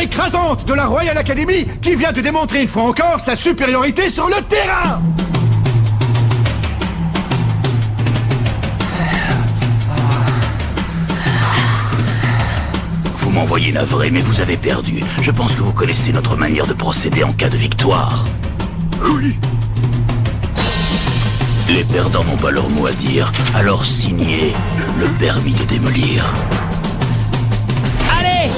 écrasante de la Royal Academy qui vient de démontrer une fois encore sa supériorité sur le terrain. Vous m'envoyez navré, mais vous avez perdu. Je pense que vous connaissez notre manière de procéder en cas de victoire. Oui. Les perdants n'ont pas leur mot à dire, alors signez le permis de démolir. Allez!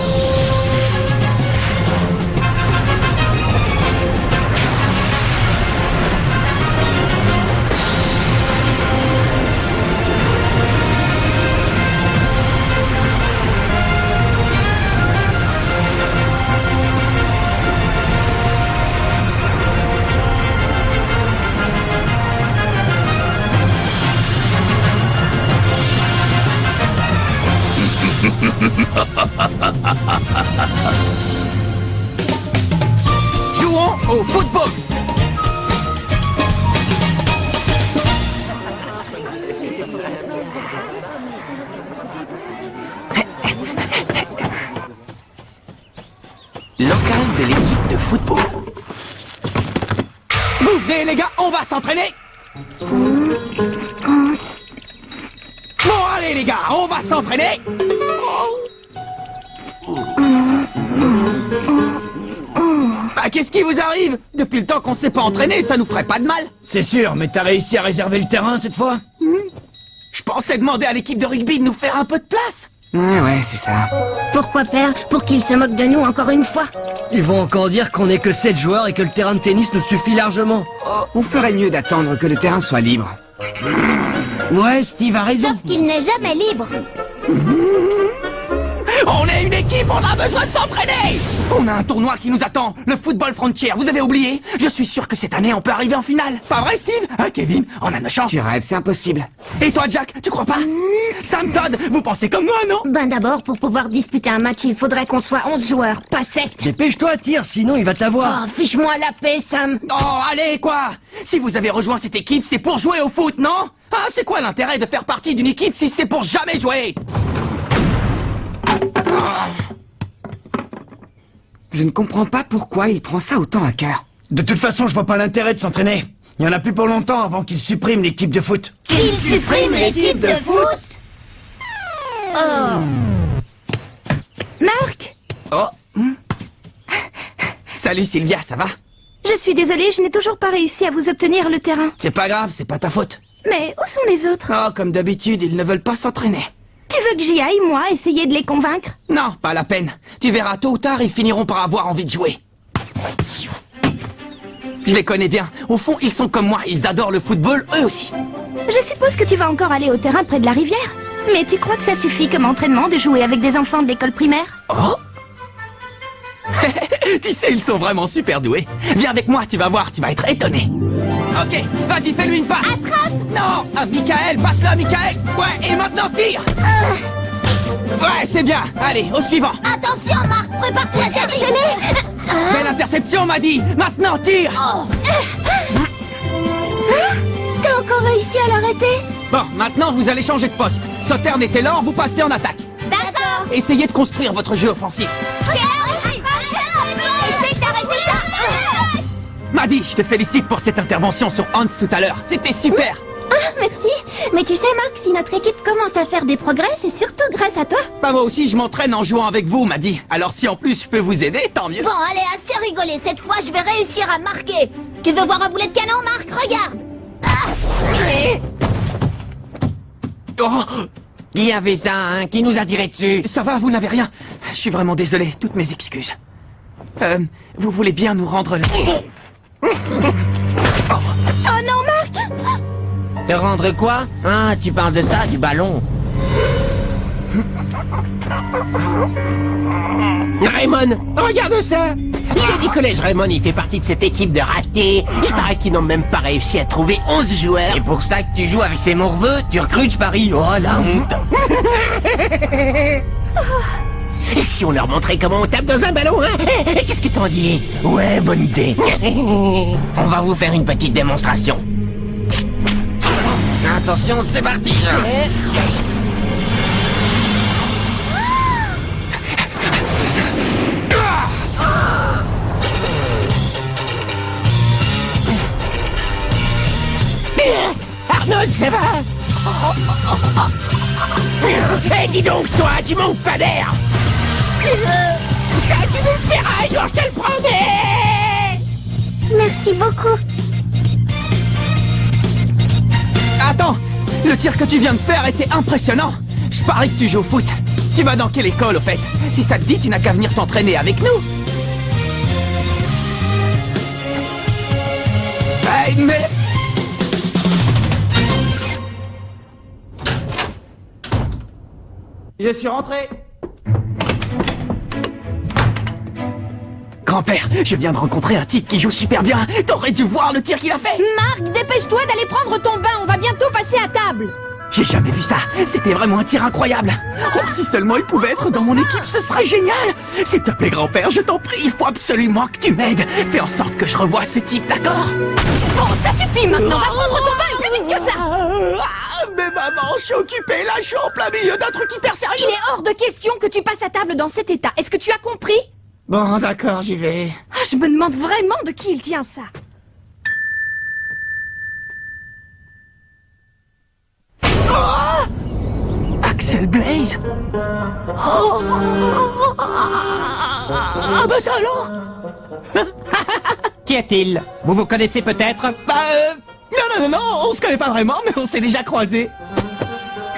Jouons au football. Local de l'équipe de football. Vous venez les gars, on va s'entraîner. Bon allez les gars, on va s'entraîner. Bah qu'est-ce qui vous arrive? Depuis le temps qu'on s'est pas entraîné, ça nous ferait pas de mal. C'est sûr, mais t'as réussi à réserver le terrain cette fois? Je pensais demander à l'équipe de rugby de nous faire un peu de place. Ouais, c'est ça. Pourquoi faire? Pour qu'ils se moquent de nous encore une fois? Ils vont encore dire qu'on est que 7 joueurs et que le terrain de tennis nous suffit largement. On ferait mieux d'attendre que le terrain soit libre. Ouais, Steve a raison. Sauf qu'il n'est jamais libre. On est une équipe, on a besoin de s'entraîner. On a un tournoi qui nous attend, le Football Frontier, vous avez oublié? Je suis sûr que cette année on peut arriver en finale. Pas vrai Steve? Hein Kevin? On a nos chances. Tu rêves, c'est impossible. Et toi Jack, tu crois pas? Sam Todd, vous pensez comme moi, non? Ben d'abord, pour pouvoir disputer un match, il faudrait qu'on soit 11 joueurs, pas 7. Dépêche-toi, tire, sinon il va t'avoir. Oh, fiche-moi la paix, Sam. Oh, allez, quoi! Si vous avez rejoint cette équipe, c'est pour jouer au foot, non? Ah, c'est quoi l'intérêt de faire partie d'une équipe si c'est pour jamais jouer? Je ne comprends pas pourquoi il prend ça autant à cœur. De toute façon, je vois pas l'intérêt de s'entraîner. Il y en a plus pour longtemps avant qu'ils suppriment l'équipe de foot. Qu'il supprime l'équipe de foot? Oh. Marc! Oh! Salut Sylvia, ça va? Je suis désolée, je n'ai toujours pas réussi à vous obtenir le terrain. C'est pas grave, c'est pas ta faute. Mais où sont les autres? Oh, comme d'habitude, ils ne veulent pas s'entraîner. Tu veux que j'y aille, moi, essayer de les convaincre? Non, pas la peine. Tu verras, tôt ou tard, ils finiront par avoir envie de jouer. Je les connais bien. Au fond, ils sont comme moi, ils adorent le football, eux aussi. Je suppose que tu vas encore aller au terrain près de la rivière. Mais tu crois que ça suffit comme entraînement de jouer avec des enfants de l'école primaire? Oh! Tu sais, ils sont vraiment super doués. Viens avec moi, tu vas voir, tu vas être étonné. Ok, vas-y, fais-lui une passe. Attrape! Non, à Michael, passe-le à Michael. Ouais, et maintenant tire. Ouais, c'est bien. Allez, au suivant. Attention, Marc, prépare-toi à chercher. Belle interception, m'a dit. Maintenant tire. T'as encore réussi à l'arrêter? Bon, maintenant vous allez changer de poste. Sautern était lent, vous passez en attaque. D'accord. Essayez de construire votre jeu offensif. Essaye d'arrêter ça. Maddy, je te félicite pour cette intervention sur Hans tout à l'heure. C'était super. Ah, merci. Mais tu sais, Marc, si notre équipe commence à faire des progrès, c'est surtout grâce à toi. Bah moi aussi, je m'entraîne en jouant avec vous, Maddy. Alors si en plus je peux vous aider, tant mieux. Bon, allez, assez rigolé. Cette fois, je vais réussir à marquer. Tu veux voir un boulet de canon, Marc? Regarde. Oh, Qui avait ça, hein? Qui nous a tiré dessus? ça va, vous n'avez rien. Je suis vraiment désolé, toutes mes excuses. Vous voulez bien nous rendre... Oh non, Marc! Te rendre quoi? Ah, tu parles de ça, du ballon. Raymond, regarde ça! Il est du collège Raymond, il fait partie de cette équipe de ratés. Il paraît qu'ils n'ont même pas réussi à trouver 11 joueurs. C'est pour ça que tu joues avec ces morveux? Tu recrutes, je parie? Oh, la honte! Et si on leur montrait comment on tape dans un ballon, hein? Qu'est-ce que t'en dis? Ouais, bonne idée. On va vous faire une petite démonstration. Attention, c'est parti. Arnold, ça va? Eh, dis donc, toi, tu manques pas d'air! Ça, tu nous le paieras un jour, je te le promets! Merci beaucoup. Attends, le tir que tu viens de faire était impressionnant. Je parie que tu joues au foot. Tu vas dans quelle école, au fait? Si ça te dit, tu n'as qu'à venir t'entraîner avec nous. Hey, mais... Je suis rentré. Grand-père, je viens de rencontrer un type qui joue super bien. T'aurais dû voir le tir qu'il a fait. Marc, dépêche-toi d'aller prendre ton bain, on va bientôt passer à table. J'ai jamais vu ça. C'était vraiment un tir incroyable. Oh, si seulement il pouvait être dans mon équipe, ce serait génial. S'il te plaît, grand-père, je t'en prie, il faut absolument que tu m'aides. Fais en sorte que je revoie ce type, d'accord? Bon, ça suffit maintenant, va prendre ton bain plus vite que ça. Mais maman, je suis occupé, là, je suis en plein milieu d'un truc hyper sérieux. Il est hors de question que tu passes à table dans cet état. Est-ce que tu as compris? Bon, d'accord, j'y vais. Ah, je me demande vraiment de qui il tient ça. Axel Blaze. Oh. Ah bah ça alors. Qui est-il? Vous vous connaissez peut-être? Non, on se connaît pas vraiment, mais on s'est déjà croisés.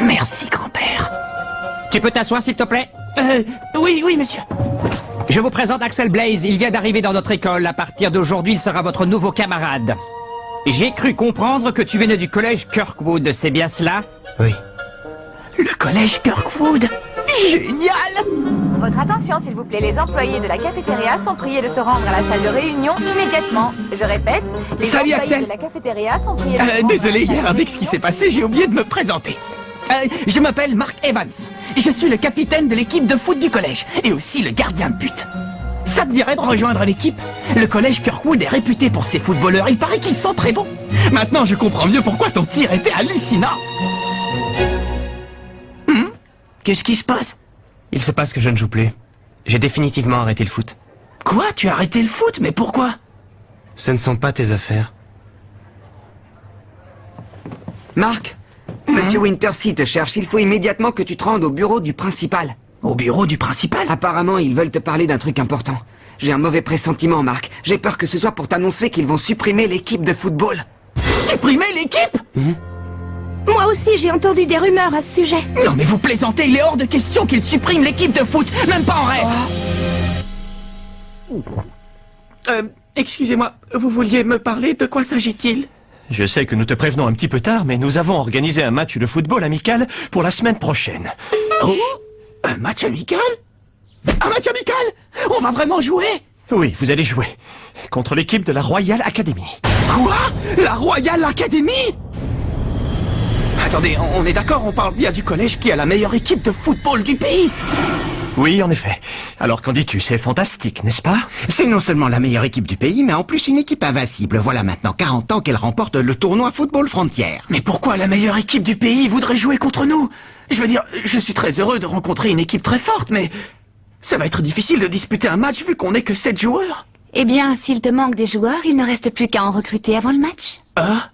Merci, grand-père. Tu peux t'asseoir s'il te plaît? Oui, monsieur. Je vous présente Axel Blaze, il vient d'arriver dans notre école. À partir d'aujourd'hui, il sera votre nouveau camarade. J'ai cru comprendre que tu venais du collège Kirkwood, c'est bien cela? Oui. Le collège Kirkwood. Génial! Votre attention, s'il vous plaît. Les employés de la cafétéria sont priés de se rendre à la salle de réunion immédiatement. Je répète, les Salut, employés Axel. de la cafétéria sont priés de se rendre Désolé, à la hier, salle de avec ce qui réunion s'est passé, j'ai oublié de me présenter. Je m'appelle Mark Evans. Je suis le capitaine de l'équipe de foot du collège et aussi le gardien de but. Ça te dirait de rejoindre l'équipe? Le collège Kirkwood est réputé pour ses footballeurs. Il paraît qu'ils sont très bons. Maintenant, je comprends mieux pourquoi ton tir était hallucinant. Qu'est-ce qui se passe? Il se passe que je ne joue plus. J'ai définitivement arrêté le foot. Quoi? Tu as arrêté le foot? Mais pourquoi? Ce ne sont pas tes affaires. Marc, Monsieur Wintersea te cherche. Il faut immédiatement que tu te rendes au bureau du principal. Au bureau du principal? Apparemment, ils veulent te parler d'un truc important. J'ai un mauvais pressentiment, Marc. J'ai peur que ce soit pour t'annoncer qu'ils vont supprimer l'équipe de football. Supprimer l'équipe? Moi aussi, j'ai entendu des rumeurs à ce sujet. Non mais vous plaisantez, il est hors de question qu'ils suppriment l'équipe de foot, même pas en rêve. Excusez-moi, vous vouliez me parler? De quoi s'agit-il? Je sais que nous te prévenons un petit peu tard, mais nous avons organisé un match de football amical pour la semaine prochaine. Oh? Un match amical? Un match amical? On va vraiment jouer? Oui, vous allez jouer contre l'équipe de la Royal Academy. Quoi? La Royal Academy? Attendez, on est d'accord, on parle bien du collège qui a la meilleure équipe de football du pays? Oui, en effet. Alors qu'en dis-tu, c'est fantastique, n'est-ce pas? C'est non seulement la meilleure équipe du pays, mais en plus une équipe invincible. Voilà maintenant 40 ans qu'elle remporte le tournoi Football Frontière. Mais pourquoi la meilleure équipe du pays voudrait jouer contre nous? Je veux dire, je suis très heureux de rencontrer une équipe très forte, mais ça va être difficile de disputer un match vu qu'on n'est que 7 joueurs. Eh bien, s'il te manque des joueurs, il ne reste plus qu'à en recruter avant le match. Ah?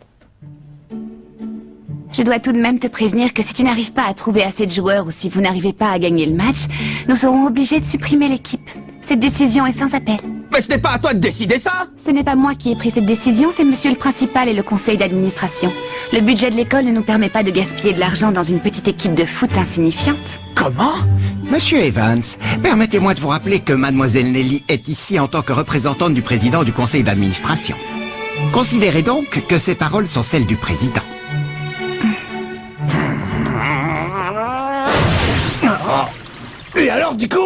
Je dois tout de même te prévenir que si tu n'arrives pas à trouver assez de joueurs ou si vous n'arrivez pas à gagner le match, nous serons obligés de supprimer l'équipe. Cette décision est sans appel. Mais ce n'est pas à toi de décider ça! Ce n'est pas moi qui ai pris cette décision, c'est monsieur le principal et le conseil d'administration. Le budget de l'école ne nous permet pas de gaspiller de l'argent dans une petite équipe de foot insignifiante. Comment? Monsieur Evans, permettez-moi de vous rappeler que mademoiselle Nelly est ici en tant que représentante du président du conseil d'administration. Considérez donc que ces paroles sont celles du président. Et alors, du coup?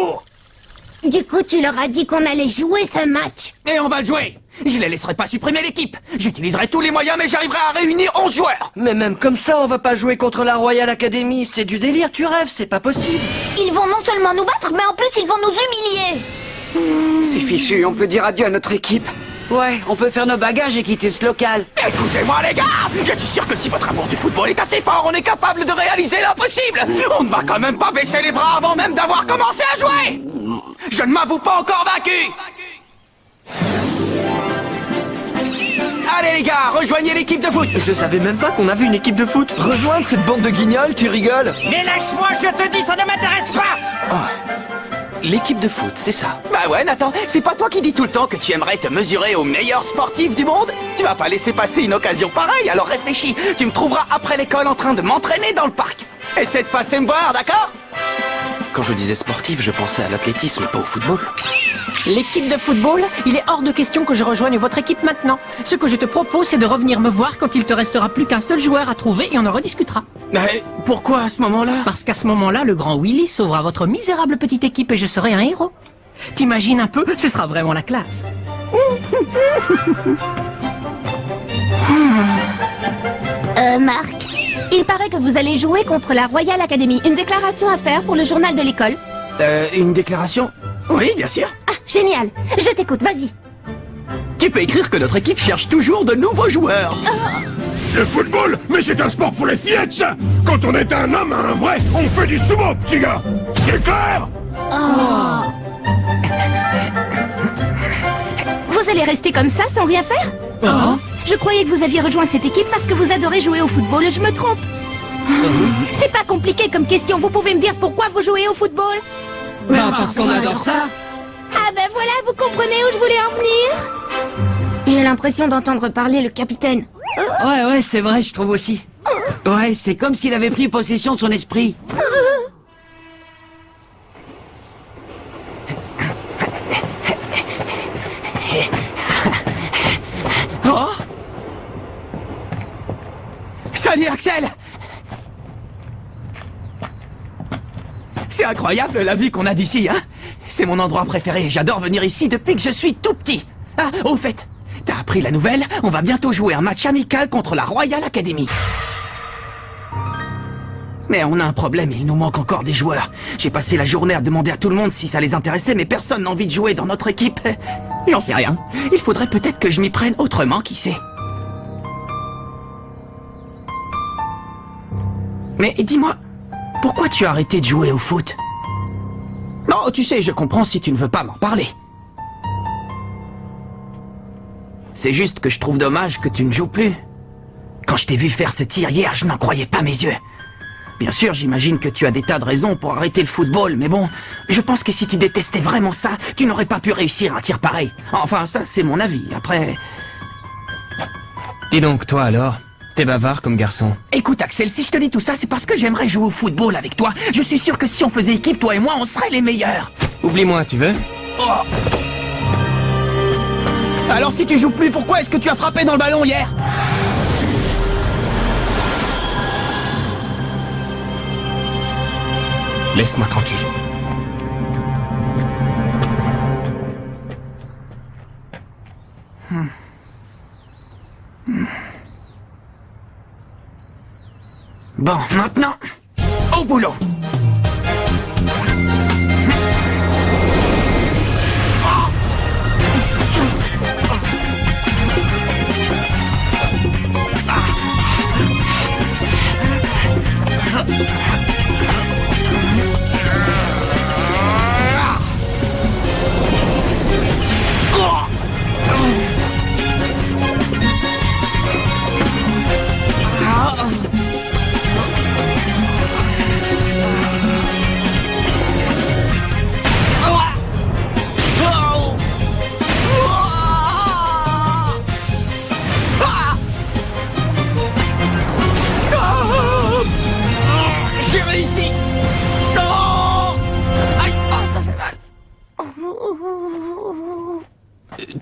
Du coup, tu leur as dit qu'on allait jouer ce match. Et on va le jouer! Je les laisserai pas supprimer l'équipe! J'utiliserai tous les moyens, mais j'arriverai à réunir 11 joueurs! Mais même comme ça, on va pas jouer contre la Royal Academy. C'est du délire, tu rêves, c'est pas possible. Ils vont non seulement nous battre, mais en plus ils vont nous humilier. C'est fichu, on peut dire adieu à notre équipe. Ouais, on peut faire nos bagages et quitter ce local. Écoutez-moi les gars! Je suis sûr que si votre amour du football est assez fort, on est capable de réaliser l'impossible! On ne va quand même pas baisser les bras avant même d'avoir commencé à jouer! Je ne m'avoue pas encore vaincu! Allez les gars, rejoignez l'équipe de foot. Je savais même pas qu'on avait une équipe de foot. Rejoindre cette bande de guignols, tu rigoles? Mais lâche-moi, je te dis, ça ne m'intéresse pas. L'équipe de foot, c'est ça. Bah ouais Nathan, c'est pas toi qui dis tout le temps que tu aimerais te mesurer aux meilleurs sportifs du monde? Tu vas pas laisser passer une occasion pareille, alors réfléchis. Tu me trouveras après l'école en train de m'entraîner dans le parc. Essaie de passer me voir, d'accord? Quand je disais sportif, je pensais à l'athlétisme, pas au football. L'équipe de football, il est hors de question que je rejoigne votre équipe maintenant. Ce que je te propose, c'est de revenir me voir quand il te restera plus qu'un seul joueur à trouver et on en rediscutera. Mais pourquoi à ce moment-là? Parce qu'à ce moment-là, le grand Willy sauvera votre misérable petite équipe et je serai un héros. T'imagines un peu, ce sera vraiment la classe. Marc, il paraît que vous allez jouer contre la Royal Academy. Une déclaration à faire pour le journal de l'école. Une déclaration? Oui, bien sûr. Ah, génial. Je t'écoute, vas-y. Tu peux écrire que notre équipe cherche toujours de nouveaux joueurs. Le football, mais c'est un sport pour les fillettes, ça. Quand on est un homme, un vrai, on fait du sumo, petit gars. C'est clair? Vous allez rester comme ça sans rien faire? Je croyais que vous aviez rejoint cette équipe parce que vous adorez jouer au football et je me trompe. C'est pas compliqué comme question, vous pouvez me dire pourquoi vous jouez au football? Parce qu'on adore ça. Ah ben voilà, vous comprenez où je voulais en venir? J'ai l'impression d'entendre parler le capitaine. Ouais, c'est vrai, je trouve aussi. Ouais, c'est comme s'il avait pris possession de son esprit. Oh! Salut Axel! C'est incroyable la vue qu'on a d'ici, hein? C'est mon endroit préféré, j'adore venir ici depuis que je suis tout petit. Ah, au fait, t'as appris la nouvelle? On va bientôt jouer un match amical contre la Royal Academy. Mais on a un problème, il nous manque encore des joueurs. J'ai passé la journée à demander à tout le monde si ça les intéressait, mais personne n'a envie de jouer dans notre équipe. J'en sais rien. Il faudrait peut-être que je m'y prenne autrement, qui sait. Mais dis-moi, pourquoi tu as arrêté de jouer au foot? Non, tu sais, je comprends si tu ne veux pas m'en parler. C'est juste que je trouve dommage que tu ne joues plus. Quand je t'ai vu faire ce tir hier, je n'en croyais pas mes yeux. Bien sûr, j'imagine que tu as des tas de raisons pour arrêter le football, mais bon, je pense que si tu détestais vraiment ça, tu n'aurais pas pu réussir un tir pareil. Enfin, ça, c'est mon avis. Après... Dis donc, toi alors, t'es bavard comme garçon. Écoute, Axel, si je te dis tout ça, c'est parce que j'aimerais jouer au football avec toi. Je suis sûr que si on faisait équipe, toi et moi, on serait les meilleurs. Oublie-moi, tu veux? Oh. Alors si tu joues plus, pourquoi est-ce que tu as frappé dans le ballon hier? Laisse-moi tranquille. Bon, maintenant, au boulot.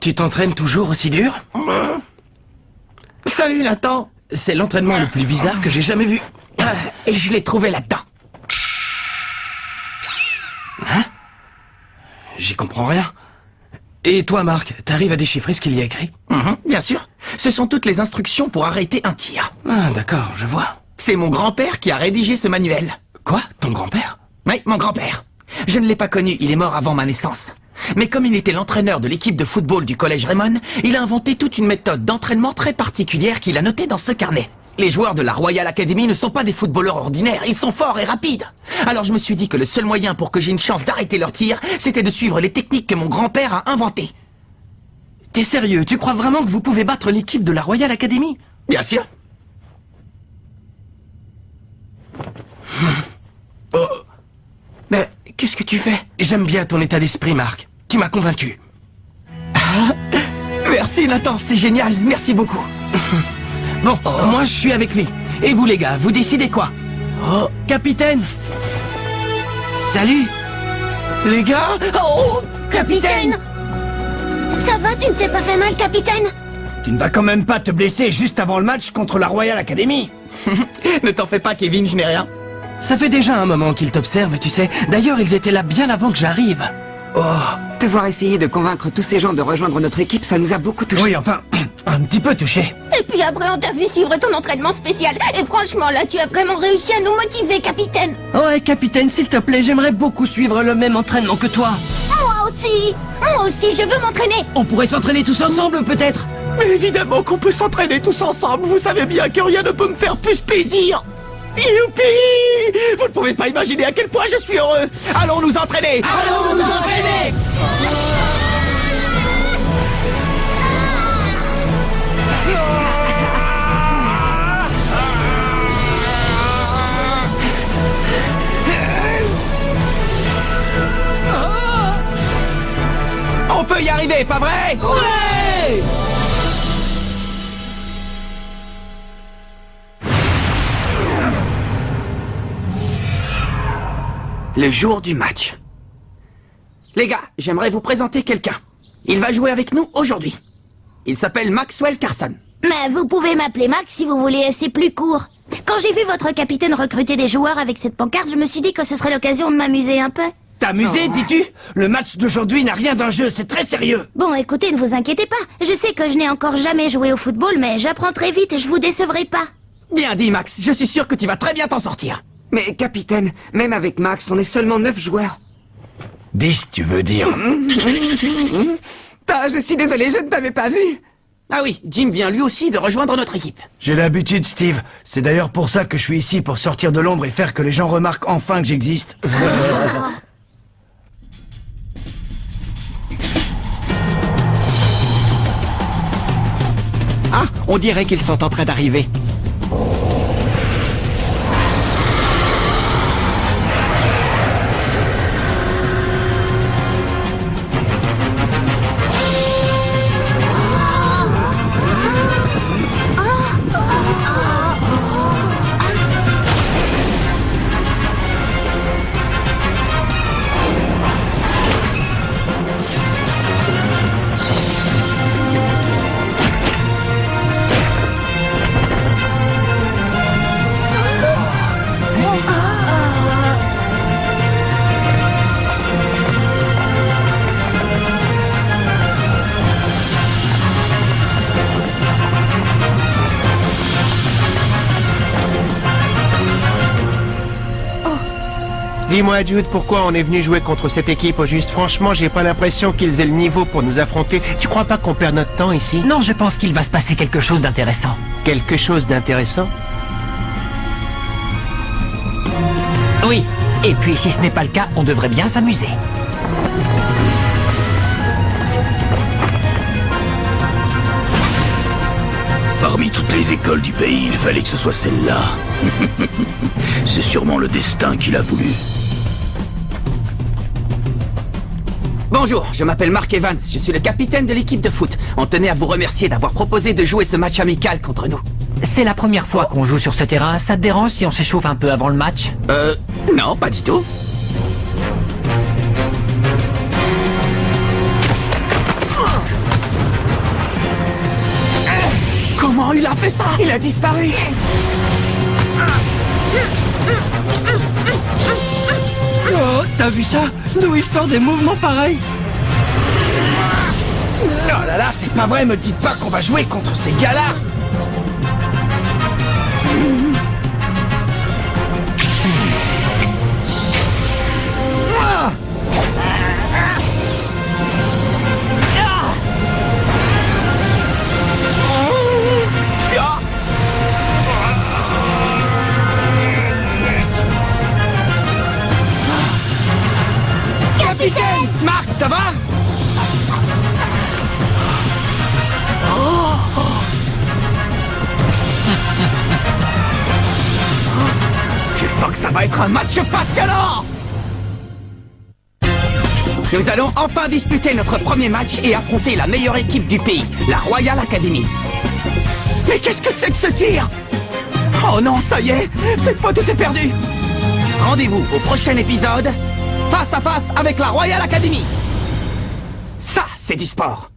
Tu t'entraînes toujours aussi dur? Salut Nathan. C'est l'entraînement le plus bizarre que j'ai jamais vu. Et je l'ai trouvé là-dedans. Hein? J'y comprends rien. Et toi, Marc, t'arrives à déchiffrer ce qu'il y a écrit? Bien sûr. Ce sont toutes les instructions pour arrêter un tir. Ah, d'accord, je vois. C'est mon grand-père qui a rédigé ce manuel. Quoi? Ton grand-père? Oui, mon grand-père. Je ne l'ai pas connu, il est mort avant ma naissance. Mais comme il était l'entraîneur de l'équipe de football du collège Raymond, il a inventé toute une méthode d'entraînement très particulière qu'il a notée dans ce carnet. Les joueurs de la Royal Academy ne sont pas des footballeurs ordinaires, ils sont forts et rapides. Alors je me suis dit que le seul moyen pour que j'ai une chance d'arrêter leur tir, c'était de suivre les techniques que mon grand-père a inventées. T'es sérieux? Tu crois vraiment que vous pouvez battre l'équipe de la Royal Academy? Bien sûr. Oh. Mais qu'est-ce que tu fais? J'aime bien ton état d'esprit, Marc. Tu m'as convaincu. Merci Nathan, c'est génial, merci beaucoup. Bon, moi je suis avec lui. Et vous les gars, vous décidez quoi? Oh, capitaine. Salut. Les gars. Oh, Capitaine! Ça va, tu ne t'es pas fait mal, capitaine? Tu ne vas quand même pas te blesser juste avant le match contre la Royal Academy. Ne t'en fais pas, Kevin, je n'ai rien. Ça fait déjà un moment qu'ils t'observent, tu sais. D'ailleurs, ils étaient là bien avant que j'arrive. Oh, te voir essayer de convaincre tous ces gens de rejoindre notre équipe, ça nous a beaucoup touché. Oui, enfin, un petit peu touché. Et puis après, on t'a vu suivre ton entraînement spécial. Et franchement, là, tu as vraiment réussi à nous motiver, capitaine. Ouais, capitaine, s'il te plaît, j'aimerais beaucoup suivre le même entraînement que toi. Moi aussi, je veux m'entraîner. On pourrait s'entraîner tous ensemble, peut-être? Mais évidemment qu'on peut s'entraîner tous ensemble. Vous savez bien que rien ne peut me faire plus plaisir. Youpi! Vous ne pouvez pas imaginer à quel point je suis heureux. Allons nous entraîner. Allons nous entraîner. On peut y arriver, pas vrai? Ouais! Le jour du match. Les gars, j'aimerais vous présenter quelqu'un. Il va jouer avec nous aujourd'hui. Il s'appelle Maxwell Carson. Mais vous pouvez m'appeler Max si vous voulez, c'est plus court. Quand j'ai vu votre capitaine recruter des joueurs avec cette pancarte, je me suis dit que ce serait l'occasion de m'amuser un peu. T'amuser, dis-tu? Le match d'aujourd'hui n'a rien d'un jeu, c'est très sérieux. Bon, écoutez, ne vous inquiétez pas. Je sais que je n'ai encore jamais joué au football, mais j'apprends très vite et je vous décevrai pas. Bien dit, Max. Je suis sûr que tu vas très bien t'en sortir. Mais capitaine, même avec Max, on est seulement 9 joueurs. 10, tu veux dire? Ah, je suis désolé, je ne t'avais pas vu. Ah oui, Jim vient lui aussi de rejoindre notre équipe. J'ai l'habitude, Steve. C'est d'ailleurs pour ça que je suis ici, pour sortir de l'ombre et faire que les gens remarquent enfin que j'existe. Ah, on dirait qu'ils sont en train d'arriver. Dis-moi, Jude, pourquoi on est venu jouer contre cette équipe au juste? Franchement, j'ai pas l'impression qu'ils aient le niveau pour nous affronter. Tu crois pas qu'on perd notre temps ici? Non, je pense qu'il va se passer quelque chose d'intéressant. Quelque chose d'intéressant? Oui. Et puis, si ce n'est pas le cas, on devrait bien s'amuser. Parmi toutes les écoles du pays, il fallait que ce soit celle-là. C'est sûrement le destin qu'il a voulu. Bonjour, je m'appelle Mark Evans, je suis le capitaine de l'équipe de foot. On tenait à vous remercier d'avoir proposé de jouer ce match amical contre nous. C'est la première fois qu'on joue sur ce terrain. Ça te dérange si on s'échauffe un peu avant le match? Non, pas du tout. Comment il a fait ça? Il a disparu. Oh, t'as vu ça? D'où il sort des mouvements pareils? Oh là là, c'est pas vrai, me dites pas qu'on va jouer contre ces gars-là. Capitaine! Marc, ça va? va être un match passionnant! Nous allons enfin disputer notre premier match et affronter la meilleure équipe du pays, la Royal Academy. Mais qu'est-ce que c'est que ce tir? Oh non, ça y est, cette fois tout est perdu. Rendez-vous au prochain épisode, face à face avec la Royal Academy. Ça, c'est du sport.